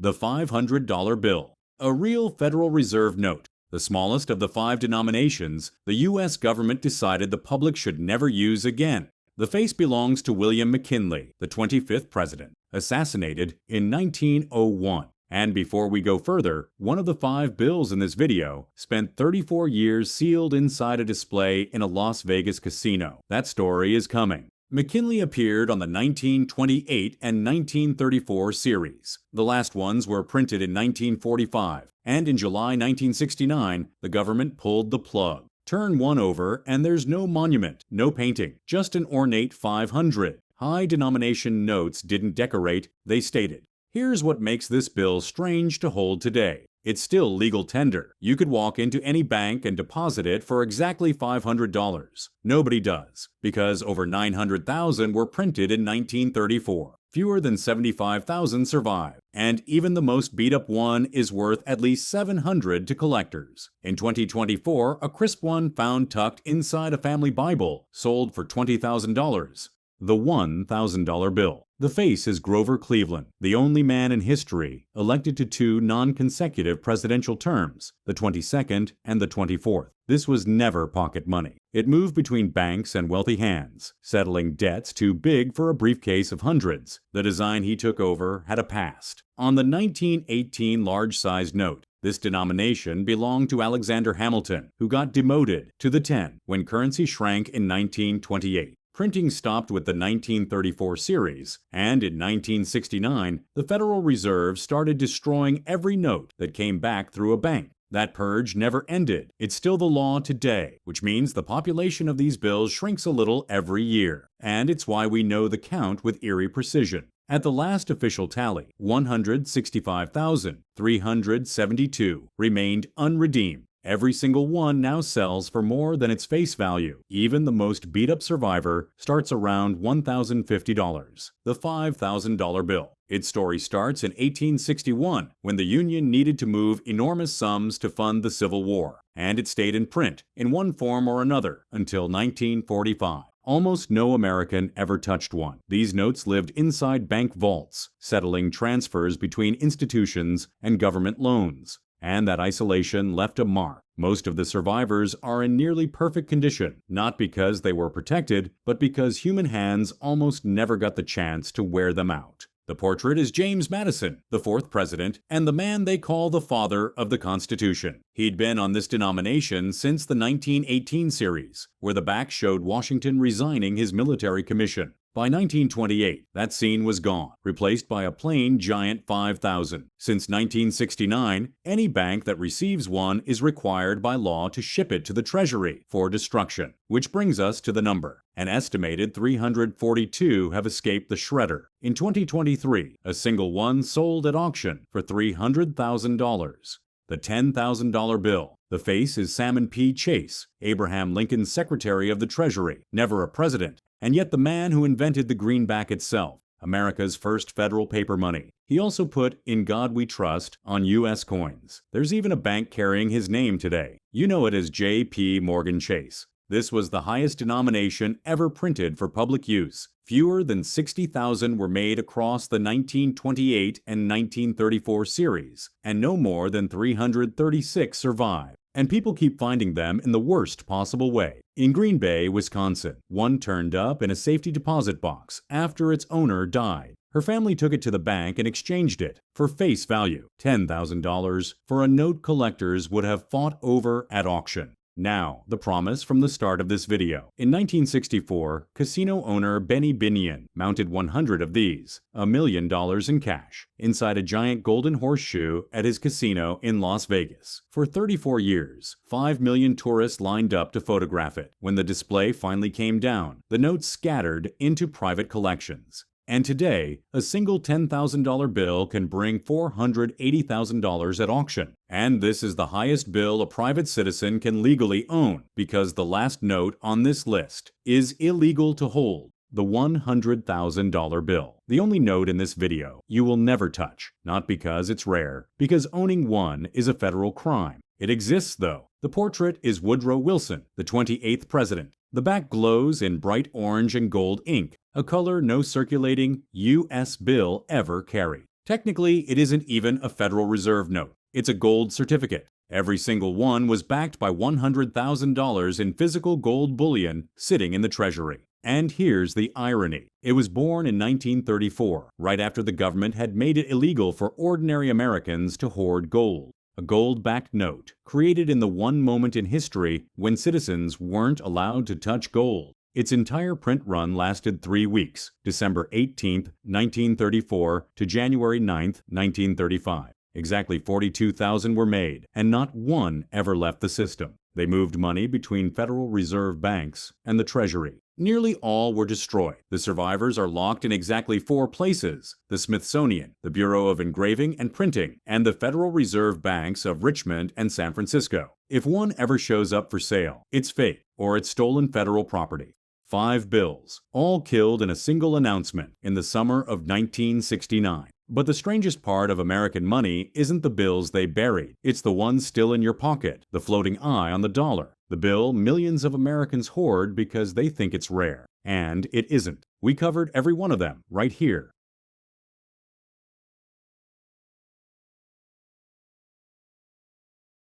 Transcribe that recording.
The $500 bill. A real Federal Reserve note. The smallest of the 5 denominations, the U.S. government decided the public should never use again. The face belongs to William McKinley, the 25th president, assassinated in 1901. And before we go further, one of the 5 bills in this video spent 34 years sealed inside a display in a Las Vegas casino. That story is coming. McKinley appeared on the 1928 and 1934 series. The last ones were printed in 1945, and in July 1969, the government pulled the plug. Turn one over and there's no monument, no painting, just an ornate 500. High denomination notes didn't decorate, they stated. Here's what makes this bill strange to hold today. It's still legal tender. You could walk into any bank and deposit it for exactly $500. Nobody does, because over 900,000 were printed in 1934. Fewer than 75,000 survive, and even the most beat-up one is worth at least $700 to collectors. In 2024, a crisp one found tucked inside a family Bible sold for $20,000. The $1,000 bill. The face is Grover Cleveland, the only man in history elected to 2 non-consecutive presidential terms, the 22nd and the 24th. This was never pocket money. It moved between banks and wealthy hands, settling debts too big for a briefcase of hundreds. The design he took over had a past. On the 1918 large-sized note, this denomination belonged to Alexander Hamilton, who got demoted to the 10 when currency shrank in 1928. Printing stopped with the 1934 series, and in 1969, the Federal Reserve started destroying every note that came back through a bank. That purge never ended. It's still the law today, which means the population of these bills shrinks a little every year. And it's why we know the count with eerie precision. At the last official tally, 165,372 remained unredeemed. Every single one now sells for more than its face value. Even the most beat-up survivor starts around $1,050. The $5,000 bill. Its story starts in 1861, when the Union needed to move enormous sums to fund the Civil War, and it stayed in print, in one form or another, until 1945. Almost no American ever touched one. These notes lived inside bank vaults, settling transfers between institutions and government loans. And that isolation left a mark. Most of the survivors are in nearly perfect condition, not because they were protected, but because human hands almost never got the chance to wear them out. The portrait is James Madison, the 4th president, and the man they call the father of the Constitution. He'd been on this denomination since the 1918 series, where the back showed Washington resigning his military commission. By 1928, that scene was gone, replaced by a plain giant 5,000. Since 1969, any bank that receives one is required by law to ship it to the Treasury for destruction, which brings us to the number. An estimated 342 have escaped the shredder. In 2023, a single one sold at auction for $300,000. The $10,000 bill. The face is Salmon P. Chase, Abraham Lincoln's Secretary of the Treasury, never a president, and yet the man who invented the greenback itself, America's first federal paper money. He also put "In God We Trust" on U.S. coins. There's even a bank carrying his name today. You know it as J.P. Morgan Chase. This was the highest denomination ever printed for public use. Fewer than 60,000 were made across the 1928 and 1934 series, and no more than 336 survive. And people keep finding them in the worst possible way. In Green Bay, Wisconsin, one turned up in a safety deposit box after its owner died. Her family took it to the bank and exchanged it for face value, $10,000, for a note collectors would have fought over at auction. Now, the promise from the start of this video. In 1964, casino owner Benny Binion mounted 100 of these, $1 million in cash, inside a giant golden horseshoe at his casino in Las Vegas. For 34 years, 5 million tourists lined up to photograph it. When the display finally came down, the notes scattered into private collections. And today, a single $10,000 bill can bring $480,000 at auction. And this is the highest bill a private citizen can legally own, because the last note on this list is illegal to hold, the $100,000 bill. The only note in this video you will never touch, not because it's rare, because owning one is a federal crime. It exists, though. The portrait is Woodrow Wilson, the 28th president. The back glows in bright orange and gold ink, a color no circulating U.S. bill ever carried. Technically, it isn't even a Federal Reserve note. It's a gold certificate. Every single one was backed by $100,000 in physical gold bullion sitting in the Treasury. And here's the irony. It was born in 1934, right after the government had made it illegal for ordinary Americans to hoard gold. A gold-backed note, created in the one moment in history when citizens weren't allowed to touch gold. Its entire print run lasted 3 weeks, December 18, 1934 to January 9, 1935. Exactly 42,000 were made, and not one ever left the system. They moved money between Federal Reserve banks and the Treasury. Nearly all were destroyed. The survivors are locked in exactly 4 places: the Smithsonian, the Bureau of Engraving and Printing, and the Federal Reserve Banks of Richmond and San Francisco. If one ever shows up for sale, it's fake or it's stolen federal property. 5 bills, all killed in a single announcement in the summer of 1969. But the strangest part of American money isn't the bills they buried. It's the ones still in your pocket, the floating eye on the dollar. The bill millions of Americans hoard because they think it's rare. And it isn't. We covered every one of them right here